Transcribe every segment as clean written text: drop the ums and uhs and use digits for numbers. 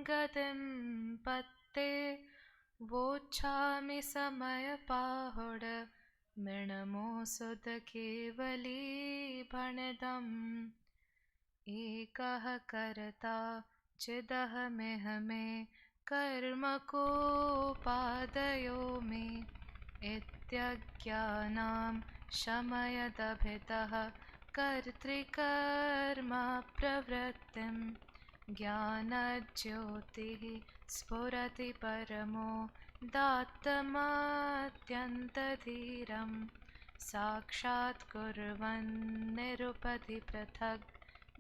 गतिं पत्ते वोच्छामि समयपाहुड मृणमोऽसुत केवली भणितम् एकः कर्ता चिदहमिह मे कर्म कोपादयो मे इत्यज्ञानां शमयदभितः कर्तृकर्म प्रवृत्तिं ज्ञानज्योतिः स्फुरति परमो दात्तमात्यन्तधीरं साक्षात्कुर्वन् निरुपधि पृथक्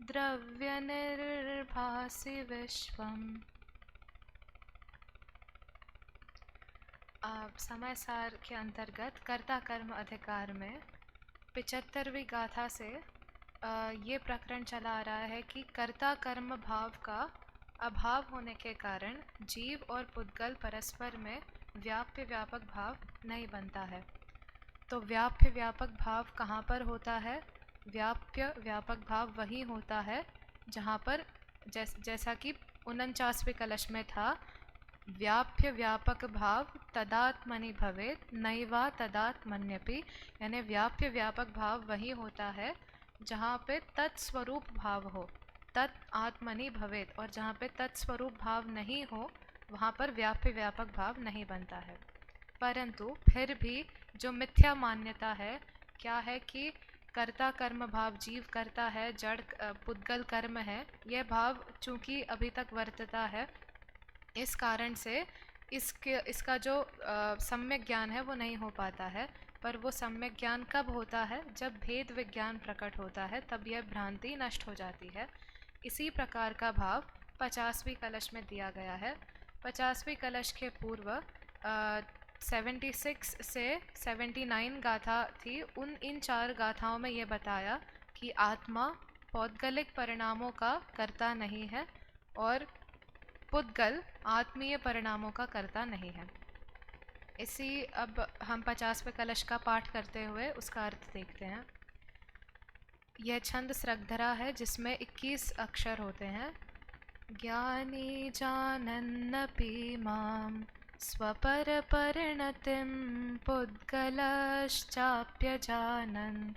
द्रव्यनिर्भासि विश्वम्। समय सार के अंतर्गत कर्ता कर्म अधिकार में 75वीं गाथा से ये प्रकरण चला आ रहा है कि कर्ता कर्म भाव का अभाव होने के कारण जीव और पुद्गल परस्पर में व्याप्य व्यापक भाव नहीं बनता है। तो व्याप्य व्यापक भाव कहाँ पर होता है? व्याप्य व्यापक भाव वही होता है जहाँ पर जैसा कि 49वें कलश में था, व्याप्य व्यापक भाव तदात्मनि भवेत् नैवा तदात्मन्यपि, यानी व्याप्य व्यापक भाव वही होता है जहाँ पे तत्स्वरूप भाव हो, तत् आत्मनि भवेत्, और जहाँ पे तत्स्वरूप भाव नहीं हो वहाँ पर व्याप्य व्यापक भाव नहीं बनता है। परंतु फिर भी जो मिथ्या मान्यता है क्या है कि कर्ता कर्म भाव जीव करता है, जड़ पुद्गल कर्म है, यह भाव चूँकि अभी तक वर्तता है, इस कारण से इसका जो सम्यक ज्ञान है वो नहीं हो पाता है। पर वो सम्यक ज्ञान कब होता है? जब भेद विज्ञान प्रकट होता है, तब यह भ्रांति नष्ट हो जाती है। इसी प्रकार का भाव 50वीं कलश में दिया गया है। 50वीं कलश के पूर्व 76 से 79 गाथा थी। इन 4 गाथाओं में ये बताया कि आत्मा पौद्गलिक परिणामों का कर्ता नहीं है और पुद्गल आत्मीय परिणामों का कर्ता नहीं है। अब हम 50वें कलश का पाठ करते हुए उसका अर्थ देखते हैं। यह छंद स्रग्धरा है जिसमें 21 अक्षर होते हैं। ज्ञानी जानन्नपि मां स्वपर परिणतिं पुद्गलश्चाप्यजानन्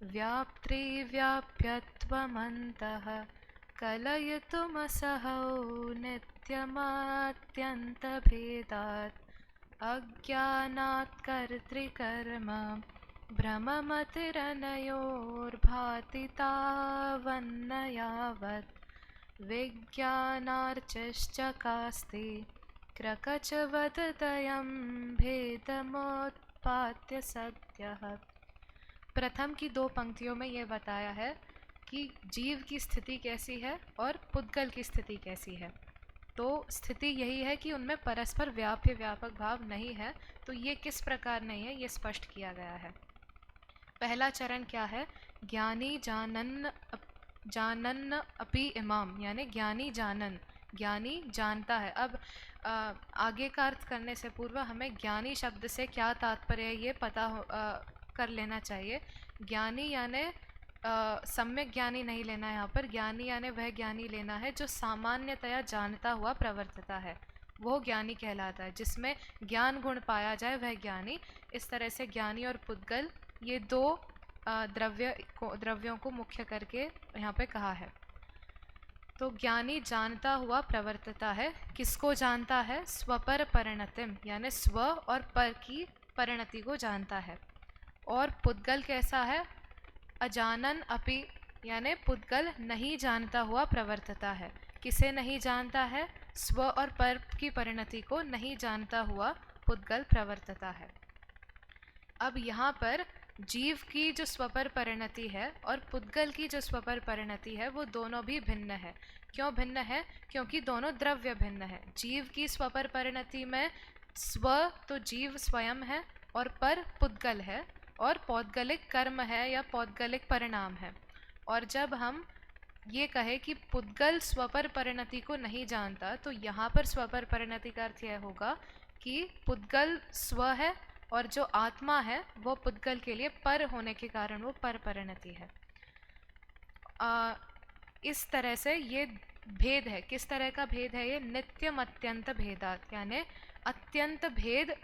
व्याप्त्रिव्याप्यत्वमन्तः कलयितुमसहौ नित्यमात्यन्तभेदात् अज्ञानात् कर्तृकर्म भ्रममतिरनयोर्भाति तावन्न यावत् विज्ञानार्चिश्च कास्ति क्रकचवदतयं भेदमोत्पाद्य सद्यः। प्रथम की 2 पंक्तियों में यह बताया है कि जीव की स्थिति कैसी है और पुद्गल की स्थिति कैसी है। तो स्थिति यही है कि उनमें परस्पर व्याप्य व्यापक भाव नहीं है। तो ये किस प्रकार नहीं है, ये स्पष्ट किया गया है। पहला चरण क्या है? ज्ञानी जानन अपि इमाम, यानी ज्ञानी जानन, ज्ञानी जानता है। अब आगे का अर्थ करने से पूर्व हमें ज्ञानी शब्द से क्या तात्पर्य है ये पता कर लेना चाहिए। ज्ञानी यानी सम्यक ज्ञानी नहीं लेना है यहाँ पर। ज्ञानी यानी वह ज्ञानी लेना है जो सामान्यतया जानता हुआ प्रवर्तता है, वो ज्ञानी कहलाता है। जिसमें ज्ञान गुण पाया जाए वह ज्ञानी। इस तरह से ज्ञानी और पुद्गल ये 2 द्रव्यों को मुख्य करके यहाँ पे कहा है। तो ज्ञानी जानता हुआ प्रवर्तता है। किसको जानता है? स्वपर परिणतिम, यानी स्व और पर की परिणति को जानता है। और पुद्गल कैसा है? अजानन अपि, यानी पुद्गल नहीं जानता हुआ प्रवर्तता है। किसे नहीं जानता है? स्व और पर की परिणति को नहीं जानता हुआ पुद्गल प्रवर्तता है। अब यहाँ पर जीव की जो स्वपर परिणति है और पुद्गल की जो स्वपर परिणति है वो दोनों भी भिन्न है। क्यों भिन्न है? क्योंकि दोनों द्रव्य भिन्न है। जीव की स्वपर परिणति में स्व तो जीव स्वयं है और पर पुद्गल है और पौद्गलिक कर्म है या पौद्गलिक परिणाम है। और जब हम ये कहे कि पुद्गल स्वपर परिणति को नहीं जानता, तो यहाँ पर स्वपर परिणति का अर्थ यह होगा कि पुद्गल स्व है और जो आत्मा है वो पुद्गल के लिए पर होने के कारण वो पर परिणति है। इस तरह से ये भेद है, किस तरह का भेद है ये? नित्यम अत्यंत भेदात, यानी अत्यंत भेद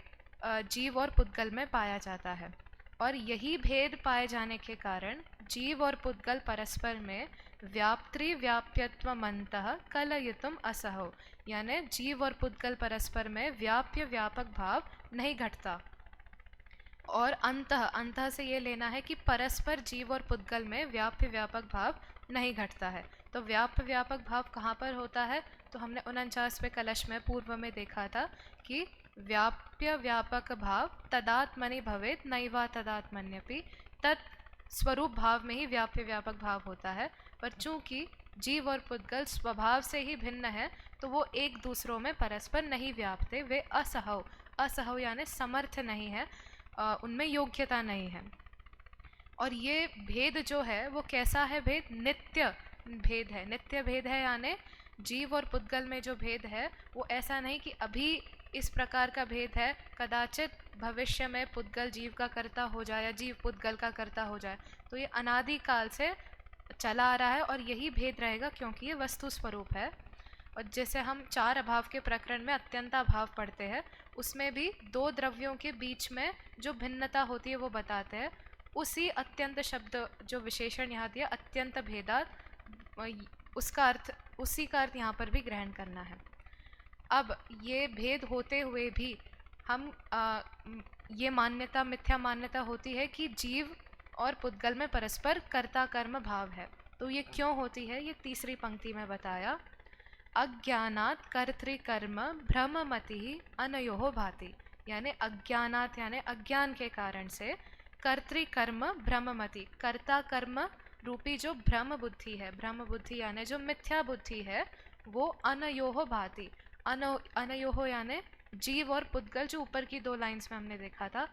जीव और पुद्गल में पाया जाता है। और यही भेद पाए जाने के कारण जीव और पुद्गल परस्पर में व्याप्त्री व्याप्यत्व मंतः कलयुतुम असहो, यानी जीव और पुद्गल परस्पर में व्याप्य व्यापक भाव नहीं घटता। और अंतः, अंतः से ये लेना है कि परस्पर जीव और पुद्गल में व्याप्य व्यापक भाव नहीं घटता है। तो व्याप्य व्यापक भाव कहाँ पर होता है? तो हमने 49वें कलश में पूर्व में देखा था कि व्याप्य व्यापक भाव तदात्मनि भवेत नैवा तदात्मन्यपि, तत् स्वरूप भाव में ही व्याप्य व्यापक भाव होता है। पर चूंकि जीव और पुद्गल स्वभाव से ही भिन्न है तो वो एक दूसरों में परस्पर नहीं व्यापते, वे असहव, असहव यानी समर्थ नहीं है, उनमें योग्यता नहीं है। और ये भेद जो है वो कैसा है? भेद नित्य भेद है, नित्य भेद है, यानी जीव और पुद्गल में जो भेद है वो ऐसा नहीं कि अभी इस प्रकार का भेद है, कदाचित भविष्य में पुद्गल जीव का कर्ता हो जाए या जीव पुद्गल का कर्ता हो जाए। तो ये अनादि काल से चला आ रहा है और यही भेद रहेगा क्योंकि ये वस्तु स्वरूप है। और जैसे हम चार अभाव के प्रकरण में अत्यंता भाव पढ़ते हैं, उसमें भी दो द्रव्यों के बीच में जो भिन्नता होती है वो बताते हैं। उसी अत्यंत शब्द जो विशेषण यहाँ दिया अत्यंत भेदात, उसका अर्थ, उसी का अर्थ यहाँ पर भी ग्रहण करना है। अब ये भेद होते हुए भी हम ये मान्यता, मिथ्या मान्यता होती है कि जीव और पुद्गल में परस्पर कर्ता कर्म भाव है। तो ये क्यों होती है? ये तीसरी पंक्ति में बताया, अज्ञानात् कर्तृकर्म भ्रममति अनयोः भाति, यानी अज्ञानात् यानी अज्ञान के कारण से कर्तृकर्म भ्रममति, कर्ता कर्म रूपी जो भ्रम बुद्धि है, भ्रम बुद्धि यानी जो मिथ्या बुद्धि है, वो अनयोः भाति, अनयोः यानी जीव और पुद्गल, जो ऊपर की दो लाइंस में हमने देखा था,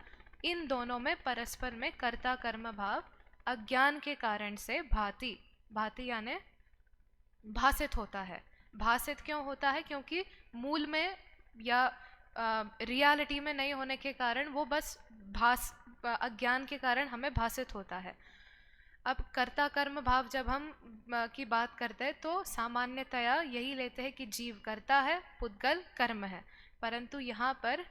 इन दोनों में परस्पर में कर्ता कर्म भाव अज्ञान के कारण से भाति, भाति यानी भासित होता है। भासित क्यों होता है? क्योंकि मूल में या रियलिटी में नहीं होने के कारण वो बस अज्ञान के कारण हमें भासित होता है। अब कर्ता कर्म भाव जब हम की बात करते हैं तो सामान्यतया यही लेते हैं कि जीव कर्ता है, पुद्गल कर्म है, परंतु यहाँ पर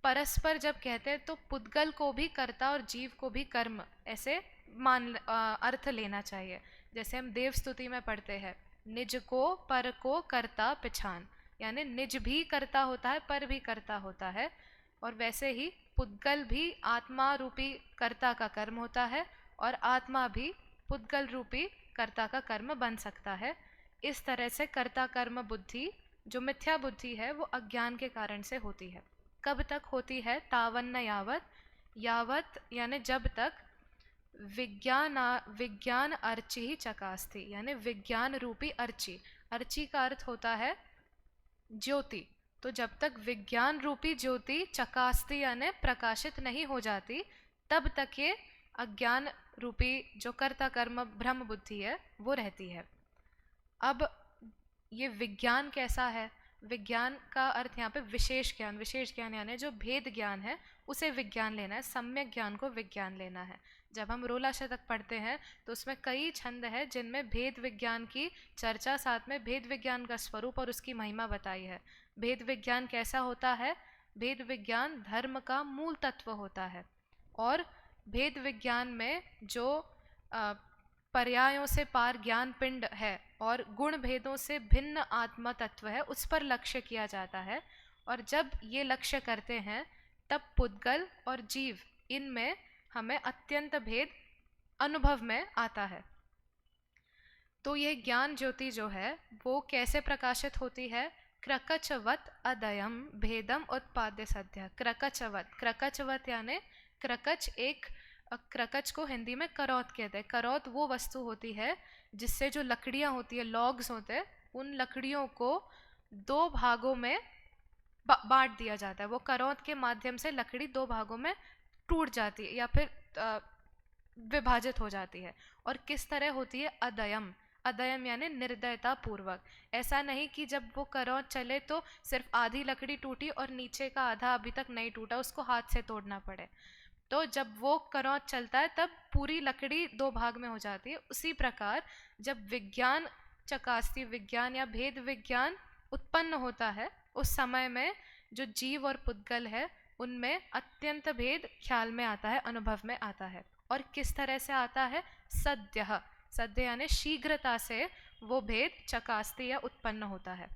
परस्पर जब कहते हैं तो पुद्गल को भी कर्ता और जीव को भी कर्म, ऐसे अर्थ लेना चाहिए। जैसे हम देव स्तुति में पढ़ते हैं, निज को पर को कर्ता पिछान, यानी निज भी कर्ता होता है, पर भी कर्ता होता है। और वैसे ही पुद्गल भी आत्मा रूपी कर्ता का कर्म होता है और आत्मा भी पुद्गल रूपी कर्ता का कर्म बन सकता है। इस तरह से कर्ता कर्म बुद्धि जो मिथ्या बुद्धि है वो अज्ञान के कारण से होती है। कब तक होती है? तावन्न यावत, यावत यानी जब तक विज्ञान अर्ची ही चकास्ती, यानी विज्ञान रूपी अर्ची, अर्ची का अर्थ होता है ज्योति। तो जब तक विज्ञान रूपी ज्योति चकास्ती यानी प्रकाशित नहीं हो जाती, तब तक ये अज्ञान रूपी जो कर्ता कर्म भ्रम बुद्धि है वो रहती है। अब ये विज्ञान कैसा है? विज्ञान का अर्थ यहाँ पे विशेष ज्ञान, विशेष ज्ञान यानी जो भेद ज्ञान है उसे विज्ञान लेना है, सम्यक ज्ञान को विज्ञान लेना है। जब हम रोला शतक पढ़ते हैं तो उसमें कई छंद है जिनमें भेद विज्ञान की चर्चा, साथ में भेद विज्ञान का स्वरूप और उसकी महिमा बताई है। भेद विज्ञान कैसा होता है? भेद विज्ञान धर्म का मूल तत्व होता है और भेद विज्ञान में जो पर्यायों से पार ज्ञान पिंड है और गुण भेदों से भिन्न आत्मा तत्व है, उस पर लक्ष्य किया जाता है। और जब ये लक्ष्य करते हैं तब पुद्गल और जीव, इनमें हमें अत्यंत भेद अनुभव में आता है। तो ये ज्ञान ज्योति जो है वो कैसे प्रकाशित होती है? क्रकचवत अदयम भेदम उत्पाद्य सद्य। क्रकचवत, क्रकचवत यानी क्रकच, एक क्रकच को हिंदी में करौत कहते हैं। करौत वो वस्तु होती है जिससे जो लकड़ियाँ होती है, लॉग्स होते हैं, उन लकड़ियों को दो भागों में बांट दिया जाता है। वो करौत के माध्यम से लकड़ी दो भागों में टूट जाती है या फिर विभाजित हो जाती है। और किस तरह होती है? अदयम, अदयम यानी निर्दयता पूर्वक। ऐसा नहीं कि जब वो करौत चले तो सिर्फ आधी लकड़ी टूटी और नीचे का आधा अभी तक नहीं टूटा, उसको हाथ से तोड़ना पड़े। तो जब वो करौत चलता है तब पूरी लकड़ी दो भाग में हो जाती है। उसी प्रकार जब विज्ञान चकास्ति विज्ञान या भेद विज्ञान उत्पन्न होता है, उस समय में जो जीव और पुद्गल है उनमें अत्यंत भेद ख्याल में आता है, अनुभव में आता है। और किस तरह से आता है? सद्यः, सद्य यानी शीघ्रता से वो भेद चकास्ति या उत्पन्न होता है।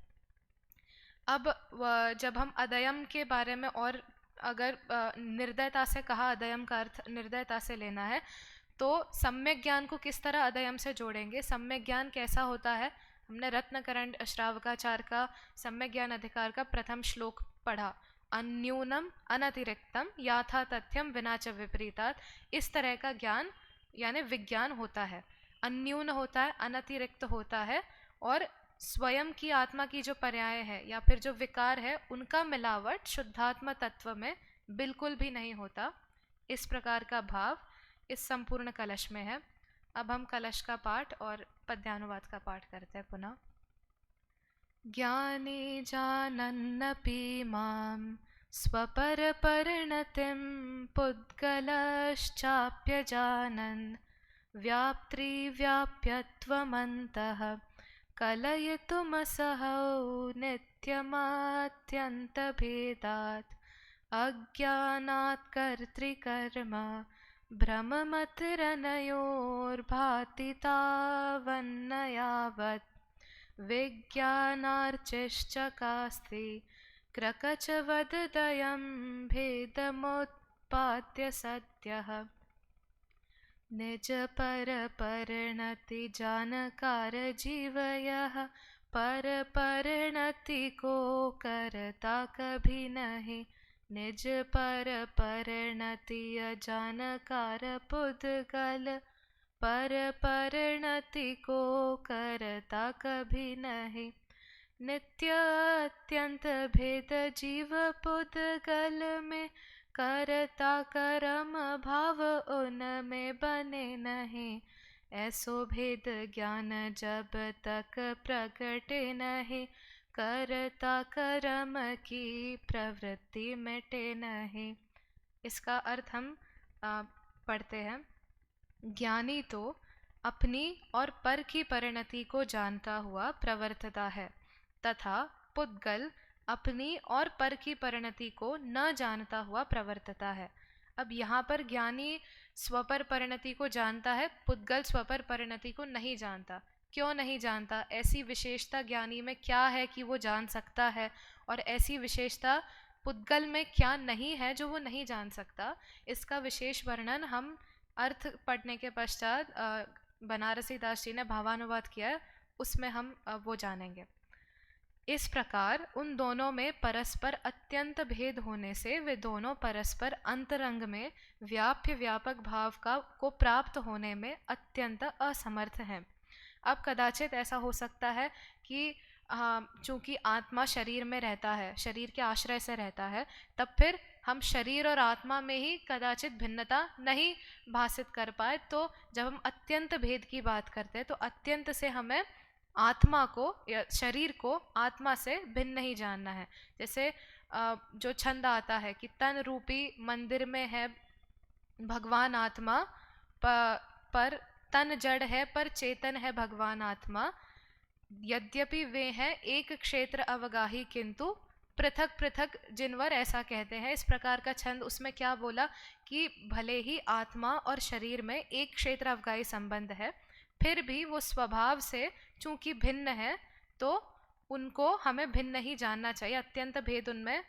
अब जब हम अदयम के बारे में और अगर निर्दयता से कहा, अदयम का अर्थ निर्दयता से लेना है, तो सम्यक ज्ञान को किस तरह अदयम से जोड़ेंगे? सम्यक ज्ञान कैसा होता है? हमने रत्नकरण श्रावकाचार्य का सम्यक ज्ञान अधिकार का प्रथम श्लोक पढ़ा, अन्यूनम अनतिरिक्तम याथा तथ्यम विना च विपरीतात्। इस तरह का ज्ञान यानी विज्ञान होता है, अन्यून होता है, अनतिरिक्त होता है, और स्वयं की आत्मा की जो पर्याय है या फिर जो विकार है उनका मिलावट शुद्धात्मा तत्व में बिल्कुल भी नहीं होता। इस प्रकार का भाव इस संपूर्ण कलश में है। अब हम कलश का पाठ और पद्यानुवाद का पाठ करते हैं पुनः। ज्ञानी जानन्नपि मां स्वपरपरिणतिं पुद्गलश्चाप्यजानन् व्याप्त्रिव्याप्यत्वमन्तः कलयितुमसहौ नित्यमात्यन्तभेदात् अज्ञानात् कर्तृकर्म भ्रममतिरनयोर्भाति तावन्न यावत् विज्ञानार्चिश्चकास्ति क्रकचवददयं भेदमुत्पाद्य सद्यः निज पर परिणति जानकार जीवयः पर परिणति को करता कभी नहीं निज पर परिणति अजानकार पुद्गल पर परिणति को करता कभी नहीं नित्य अत्यंत भेद जीव पुद्गल में करता करम भाव उनमें बने नहीं ऐसो भेद ज्ञान जब तक प्रकटे नहीं करता कर्म की प्रवृत्ति मिटे नहीं। इसका अर्थ हम पढ़ते हैं। ज्ञानी तो अपनी और पर की परिणति को जानता हुआ प्रवर्तता है तथा पुद्गल अपनी और पर की परिणति को न जानता हुआ प्रवर्तता है। अब यहाँ पर ज्ञानी स्वपर परिणति को जानता है, पुद्गल स्वपर परिणति को नहीं जानता। क्यों नहीं जानता? ऐसी विशेषता ज्ञानी में क्या है कि वो जान सकता है, और ऐसी विशेषता पुद्गल में क्या नहीं है जो वो नहीं जान सकता? इसका विशेष वर्णन हम अर्थ पढ़ने के पश्चात बनारसी दास जी ने भावानुवाद किया है, उसमें हम वो जानेंगे। इस प्रकार उन दोनों में परस्पर अत्यंत भेद होने से वे दोनों परस्पर अंतरंग में व्याप्य व्यापक भाव को प्राप्त होने में अत्यंत असमर्थ हैं। अब कदाचित ऐसा हो सकता है कि चूँकि आत्मा शरीर में रहता है, शरीर के आश्रय से रहता है, तब फिर हम शरीर और आत्मा में ही कदाचित भिन्नता नहीं भाषित कर पाए। तो जब हम अत्यंत भेद की बात करते हैं तो अत्यंत से हमें आत्मा को या शरीर को आत्मा से भिन्न नहीं जानना है। जैसे जो छंद आता है कि तन रूपी मंदिर में है भगवान आत्मा, पर तन जड़ है पर चेतन है भगवान आत्मा, यद्यपि वे हैं एक क्षेत्र अवगाही किंतु पृथक पृथक जिनवर, ऐसा कहते हैं। इस प्रकार का छंद, उसमें क्या बोला कि भले ही आत्मा और शरीर में एक क्षेत्र अवगाही संबंध है, फिर भी वो स्वभाव से चूंकि भिन्न है तो उनको हमें भिन्न ही जानना चाहिए। अत्यंत भेद उनमें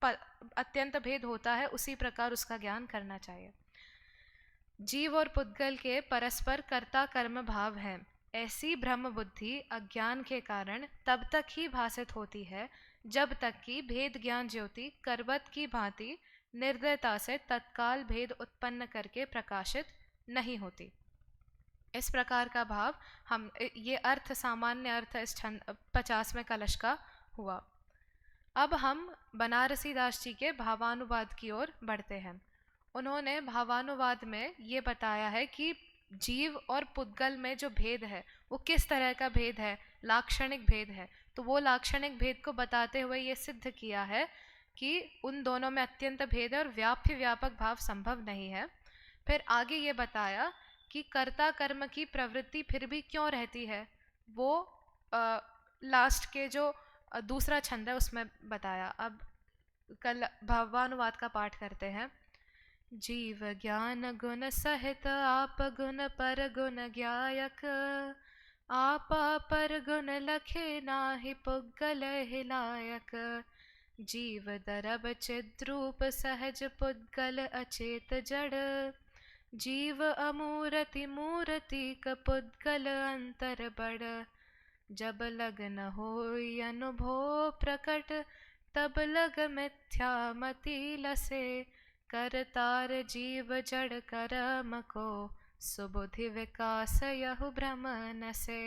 अत्यंत भेद होता है, उसी प्रकार उसका ज्ञान करना चाहिए। जीव और पुद्गल के परस्पर कर्ता कर्म भाव हैं। ऐसी ब्रह्म बुद्धि अज्ञान के कारण तब तक ही भासित होती है जब तक कि भेद ज्ञान ज्योति करवत की भांति निर्दयता से तत्काल भेद उत्पन्न करके प्रकाशित नहीं होती। इस प्रकार का भाव हम ये अर्थ, सामान्य अर्थ इस 50वें कलश का हुआ। अब हम बनारसी दास जी के भावानुवाद की ओर बढ़ते हैं। उन्होंने भावानुवाद में ये बताया है कि जीव और पुद्गल में जो भेद है वो किस तरह का भेद है, लाक्षणिक भेद है। तो वो लाक्षणिक भेद को बताते हुए ये सिद्ध किया है कि उन दोनों में अत्यंत भेद है और व्याप्य व्यापक भाव संभव नहीं है। फिर आगे ये बताया कि कर्ता कर्म की प्रवृत्ति फिर भी क्यों रहती है, वो लास्ट के जो दूसरा छंद है उसमें बताया। अब कल भावानुवाद का पाठ करते हैं। जीव ज्ञान गुण सहित आप गुण पर गुण ज्ञायक, आपा पर गुण लखे नाहि पुद्गल हिलायक। जीव दरब चिद्रूप सहज पुद्गल अचेत जड़, जीव अमूरति मूर्ति क पुद्गल अंतर बड़। जब लग न होई अनुभव प्रकट, तब लग मिथ्या मति लसे। करतार जीव जड़ करम को, सुबुद्धि विकास यहु भ्रम नसे।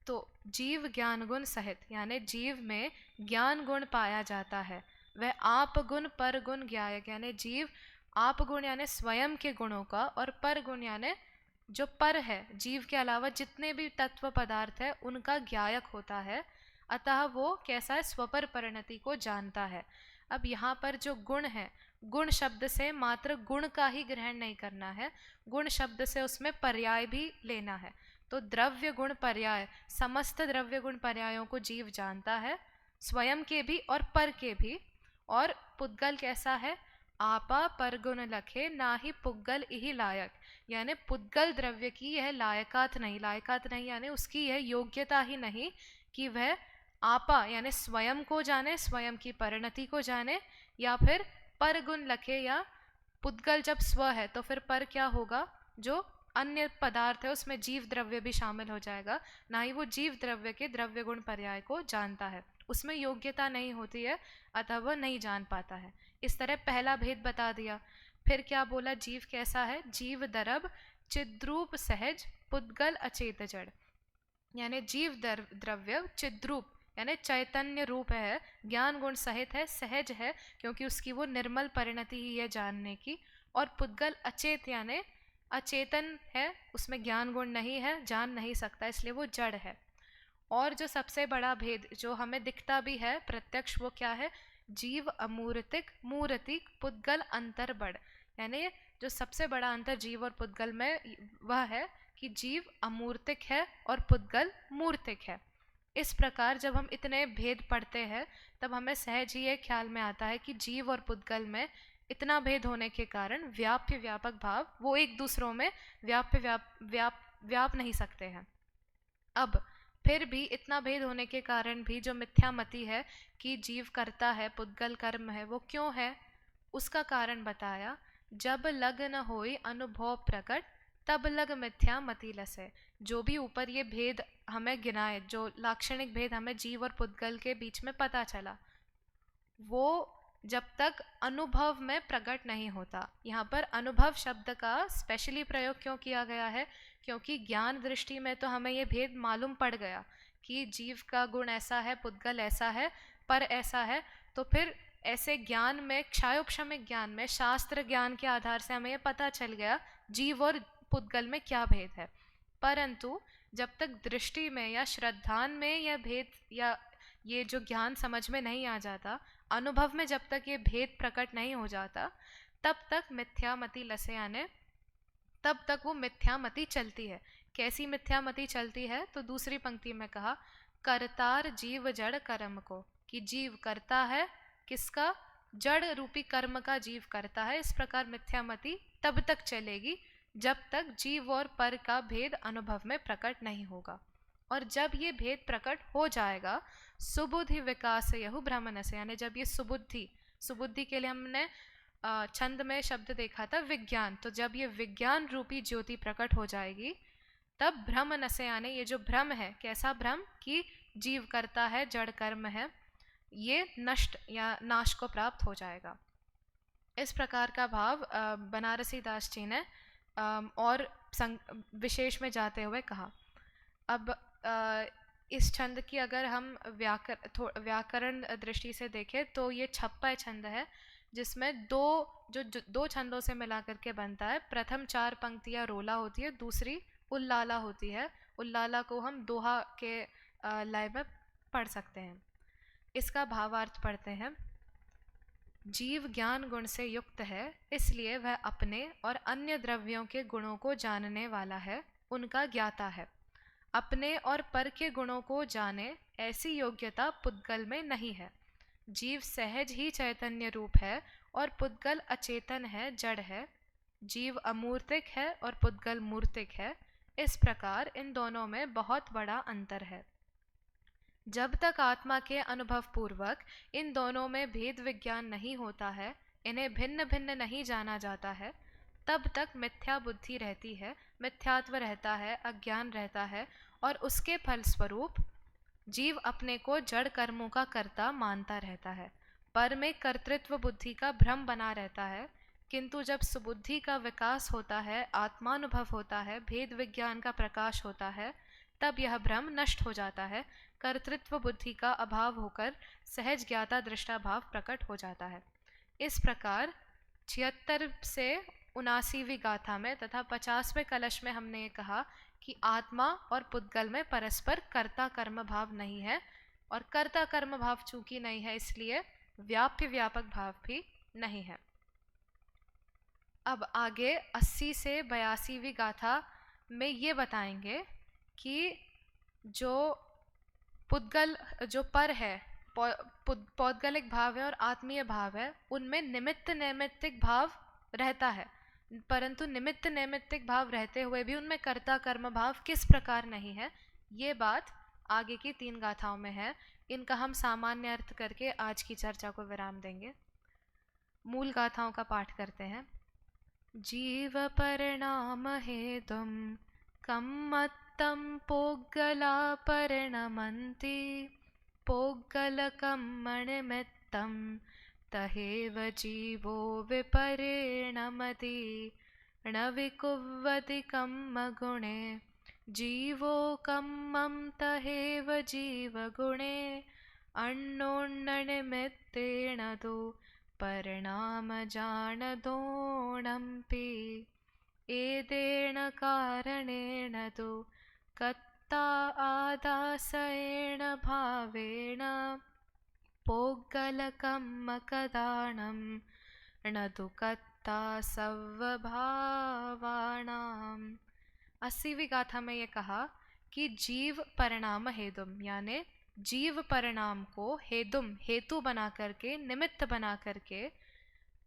तो जीव ज्ञान गुण सहित यानी जीव में ज्ञान गुण पाया जाता है। वह आप गुण पर गुण ज्ञायक यानी जीव आप गुण यानी स्वयं के गुणों का, और पर गुण यानी जो पर है, जीव के अलावा जितने भी तत्व पदार्थ है उनका ज्ञायक होता है। अतः वो कैसा है, स्वपर परिणति को जानता है। अब यहाँ पर जो गुण है, गुण शब्द से मात्र गुण का ही ग्रहण नहीं करना है, गुण शब्द से उसमें पर्याय भी लेना है। तो द्रव्य गुण पर्याय, समस्त द्रव्य गुण पर्यायों को जीव जानता है, स्वयं के भी और पर के भी। और पुद्गल कैसा है, आपा पर गुण लखे ना ही पुद्गल इही लायक, यानी पुद्गल द्रव्य की यह लायकात नहीं यानी उसकी यह योग्यता ही नहीं कि वह आपा यानी स्वयं को जाने, स्वयं की परिणति को जाने, या फिर पर गुण लखे, या पुद्गल जब स्व है तो फिर पर क्या होगा, जो अन्य पदार्थ है उसमें जीव द्रव्य भी शामिल हो जाएगा। ना ही वो जीव द्रव्य के द्रव्य गुण पर्याय को जानता है, उसमें योग्यता नहीं होती है, अतः वह नहीं जान पाता है। इस तरह पहला भेद बता दिया। फिर क्या बोला, जीव कैसा है, जीव दरब चिद्रूप सहज पुद्गल अचेत जड़, यानी जीव द्रव्य चिद्रूप यानी चैतन्य रूप है, ज्ञान गुण सहित है, सहज है क्योंकि उसकी वो निर्मल परिणति ही है जानने की। और पुद्गल अचेत यानी अचेतन है, उसमें ज्ञान गुण नहीं है, जान नहीं सकता, इसलिए वो जड़ है। और जो सबसे बड़ा भेद जो हमें दिखता भी है प्रत्यक्ष, वो क्या है, जीव अमूर्तिक मूर्तिक पुद्गल अंतर बड़, यानी जो सबसे बड़ा अंतर जीव और पुद्गल में वह है कि जीव अमूर्तिक है और पुद्गल मूर्तिक है। इस प्रकार जब हम इतने भेद पढ़ते हैं तब हमें सहज ही ये ख्याल में आता है कि जीव और पुद्गल में इतना भेद होने के कारण व्याप्य व्यापक भाव वो एक दूसरों में व्याप्य व्याप नहीं सकते हैं। अब फिर भी इतना भेद होने के कारण भी जो मिथ्या मति है कि जीव करता है पुद्गल कर्म है, वो क्यों है, उसका कारण बताया। जब लग न होई अनुभव प्रकट, तब लग मिथ्या मति लसे। जो भी ऊपर ये भेद हमें गिनाए, जो लाक्षणिक भेद हमें जीव और पुद्गल के बीच में पता चला, वो जब तक अनुभव में प्रकट नहीं होता। यहाँ पर अनुभव शब्द का स्पेशली प्रयोग क्यों किया गया है, क्योंकि ज्ञान दृष्टि में तो हमें ये भेद मालूम पड़ गया कि जीव का गुण ऐसा है, पुद्गल ऐसा है, पर ऐसा है। तो फिर ऐसे ज्ञान में, क्षायोक्षमिक ज्ञान में, शास्त्र ज्ञान के आधार से हमें ये पता चल गया जीव और पुद्गल में क्या भेद है। परंतु जब तक दृष्टि में या श्रद्धान में यह भेद या ये जो ज्ञान समझ में नहीं आ जाता, अनुभव में जब तक ये भेद प्रकट नहीं हो जाता, तब तक मिथ्यामति लसे आने, तब तक वो मिथ्यामति चलती है। कैसी मिथ्यामति चलती है, तो दूसरी पंक्ति में कहा, करतार जीव जड़ कर्म को, कि जीव करता है किसका, जड़ रूपी कर्म का जीव करता है। इस प्रकार मिथ्यामति तब तक चलेगी जब तक जीव और पर का भेद अनुभव में प्रकट नहीं होगा। और जब ये भेद प्रकट हो जाएगा, सुबुद्धि विकास यहु भ्रमण से, यानी जब ये सुबुद्धि, सुबुद्धि के लिए हमने छंद में शब्द देखा था विज्ञान, तो जब ये विज्ञान रूपी ज्योति प्रकट हो जाएगी, तब भ्रम नसे यानी ये जो भ्रम है, कैसा भ्रम कि जीव करता है, जड़ कर्म है, ये नष्ट या नाश को प्राप्त हो जाएगा। इस प्रकार का भाव बनारसी दास जी ने और विशेष में जाते हुए कहा। अब इस छंद की अगर हम व्याकरण दृष्टि से देखें तो ये छप्पा छंद है, जिसमें दो छंदों से मिला करके बनता है। प्रथम 4 पंक्तियाँ रोला होती है, दूसरी उल्लाला होती है। उल्लाला को हम दोहा के लय में पढ़ सकते हैं। इसका भावार्थ पढ़ते हैं। जीव ज्ञान गुण से युक्त है, इसलिए वह अपने और अन्य द्रव्यों के गुणों को जानने वाला है, उनका ज्ञाता है। अपने और पर के गुणों को जाने ऐसी योग्यता पुद्गल में नहीं है। जीव सहज ही चैतन्य रूप है और पुद्गल अचेतन है, जड़ है। जीव अमूर्तिक है और पुद्गल मूर्तिक है। इस प्रकार इन दोनों में बहुत बड़ा अंतर है। जब तक आत्मा के अनुभव पूर्वक इन दोनों में भेद विज्ञान नहीं होता है, इन्हें भिन्न भिन्न नहीं जाना जाता है, तब तक मिथ्या बुद्धि रहती है, मिथ्यात्व रहता है, अज्ञान रहता है, और उसके फलस्वरूप जीव अपने को जड़ कर्मों का कर्ता मानता रहता है। पर में कर्तृत्व बुद्धि का भ्रम बना रहता है, किंतु जब सुबुद्धि का विकास होता है, आत्मानुभव होता है, भेद विज्ञान का प्रकाश होता है, तब यह भ्रम नष्ट हो जाता है, कर्तृत्व बुद्धि का अभाव होकर सहज ज्ञाता दृष्टा भाव प्रकट हो जाता है। इस प्रकार 76 से 79वीं गाथा में तथा 50वें कलश में हमने ये कहा कि आत्मा और पुद्गल में परस्पर कर्ता कर्म भाव नहीं है, और कर्ता कर्म भाव चूंकि नहीं है इसलिए व्याप्य व्यापक भाव भी नहीं है। अब आगे 80 से 82वीं गाथा में ये बताएंगे कि जो पुद्गल जो पर है, पौद्गलिक भाव है और आत्मीय भाव है, उनमें निमित्त नैमित्तिक भाव रहता है, परंतु निमित्त नैमित्तिक भाव रहते हुए भी उनमें कर्ता कर्म भाव किस प्रकार नहीं है, ये बात आगे की 3 गाथाओं में है। इनका हम सामान्य अर्थ करके आज की चर्चा को विराम देंगे। मूल गाथाओं का पाठ करते हैं। जीव परिणाम हेतुम कम्मत्तं पोग्गला परिणमन्ति पोग्गलकम्मनिमित्तं तहेव जीवो विपरिणमति न विकुर्वति कम्मगुणे जीवो कम्मं तहेव जीवगुणे अन्योन्यनिमित्तेन तु परिणामजानदोणम्पि एतेन कारणेन तु कत्ता आदासेन भावेन पोग्गलकम्मकदानं न तु कत्ता सव्भावानाम्। 80वीं गाथा में ये कहा कि जीव परिणाम हेतुम, यानी जीव परिणाम को हेतुम हेतु बना करके, निमित्त बना करके,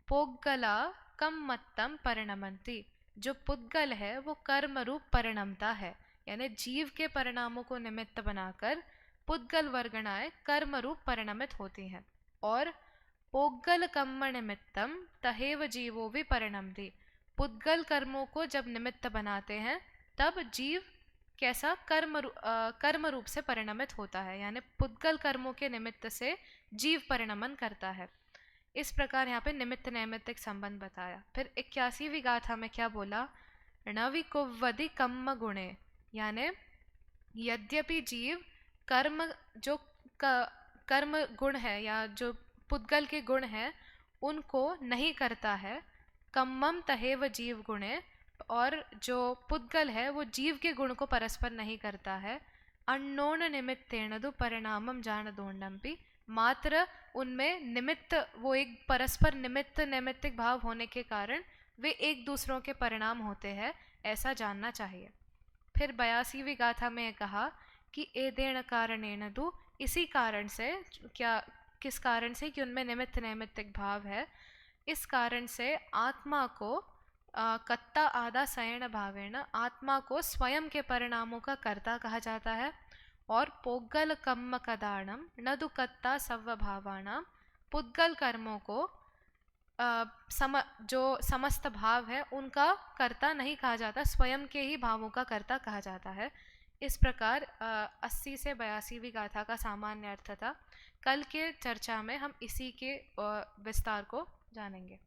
पोग्गला कम्मत्तं परिणमन्ति, जो पुद्गल है वो कर्म रूप परिणमता है, यानी जीव के परिणामों को निमित्त बनाकर पुद्गल वर्गणाएं कर्म रूप परिणमित होती हैं। और पोग्गल कर्म निमित्तम तहेव जीवो भी परिणमति, पुद्गल कर्मों को जब निमित्त बनाते हैं तब जीव कैसा कर्म रूप से परिणमित होता है, यानी पुद्गल कर्मों के निमित्त से जीव परिणमन करता है। इस प्रकार यहाँ पे निमित्त नैमित्तिक संबंध बताया। फिर 81वीं गाथा में क्या बोला, न विकुर्वति कम्म गुणे, यानी यद्यपि जीव कर्म जो कर्म गुण है या जो पुद्गल के गुण हैं उनको नहीं करता है, कम्मम तहेव जीव गुणे, और जो पुद्गल है वो जीव के गुण को परस्पर नहीं करता है, अन्योन निमित्तेन तु परिणामं जानदोण्डम्पि, मात्र उनमें निमित्त वो एक परस्पर निमित्त नैमित्तिक भाव होने के कारण वे एक दूसरों के परिणाम होते हैं, ऐसा जानना चाहिए। फिर 82वीं गाथा में कहा कि एतेन कारणेन तु, इसी कारण से, क्या किस कारण से, कि उनमें निमित्त नैमित्तिक भाव है, इस कारण से आत्मा को कत्ता आदा सयन भावेन, आत्मा को स्वयं के परिणामों का कर्ता कहा जाता है, और पोग्गल कम्म कदाणम न तु कत्ता सव्भावानाम, पुद्गल कर्मों को जो समस्त भाव है उनका कर्ता नहीं कहा जाता, स्वयं के ही भावों का कर्ता कहा जाता है। इस प्रकार 80 से 82वीं गाथा का सामान्य अर्थ था। कल के चर्चा में हम इसी के विस्तार को जानेंगे।